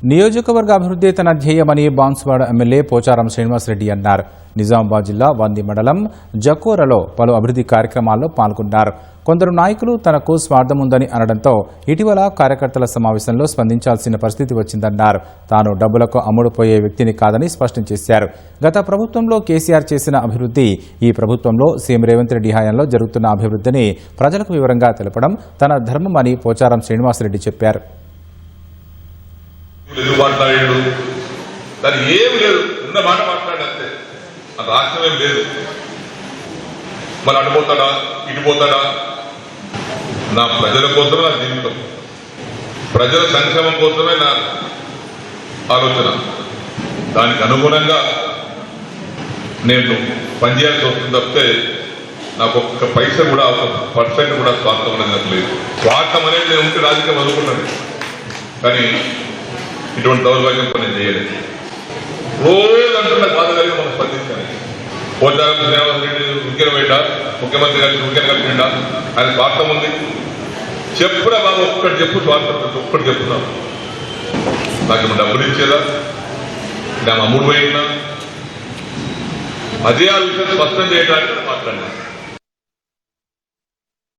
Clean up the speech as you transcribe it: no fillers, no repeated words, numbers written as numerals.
నియోజకవర్గ అభివృద్ధి తన ధ్యేయమని బాన్సువాడ ఎమ్మెల్యే పోచారం శ్రీనివాసరెడ్డి అన్నారు. నిజామాబాద్ జిల్లా వంది మండలం జకోరలో పలు అభివృద్ధి కార్యక్రమాల్లో పాల్గొన్నారు. కొందరు నాయకులు తనకు స్వార్థముందని అనడంతో ఇటీవల కార్యకర్తల సమావేశంలో స్పందించాల్సిన పరిస్థితి వచ్చిందన్నారు. తాను డబ్బులకు అమ్ముడుపోయే వ్యక్తిని కాదని స్పష్టం చేశారు. గత ప్రభుత్వంలో కేసీఆర్ చేసిన అభివృద్ధి ఈ ప్రభుత్వంలో సీఎం రేవంత్ రెడ్డి హయాంలో జరుగుతున్న అభివృద్ధిని ప్రజలకు వివరంగా తెలపడం తన ధర్మమని పోచారం శ్రీనివాసరెడ్డి చెప్పారు. మాట్లాడాడు దాని ఏమి లేదు, ఉన్న మాట మాట్లాడంతే. ఆ రాష్ట్రం ఏం లేదు. మరి అటుపోతాడా ఇటుపోతాడా? నా ప్రజల కోసమే నా జీవితం, ప్రజల సంక్షేమం కోసమే నా ఆలోచన. దానికి అనుగుణంగా నేను పనిచేయాల్సి వస్తుంది తప్పితే నాకు ఒక్క పైస కూడా %1 కూడా స్వార్థం అనేది నాకు లేదు. స్వార్థం అనేది నేను ఉంటే రాజకీయం అనుకున్నాను, కానీ ఇటువంటి దౌర్భాగ్యం పని చేయలేదు. రోజు అంటున్న బాధ కలిగి మనం స్పందించాలి. పోచారం శ్రీనివాసరెడ్డి ఉద్యోగం వేయడా, ముఖ్యమంత్రి గారికి ఉద్యోగం కలిపిండా, ఆయన స్వార్థం ఉంది. చెప్పురా బాబు, ఒక్కటి చెప్పు స్వార్థం, ఒక్కటి చెప్తున్నాను. నాకు డబ్బులు ఇచ్చేదా, నేను అమ్ముడు పోయినా, అదే ఆ విషయం స్పష్టం చేయడానికి మాట్లాడినా.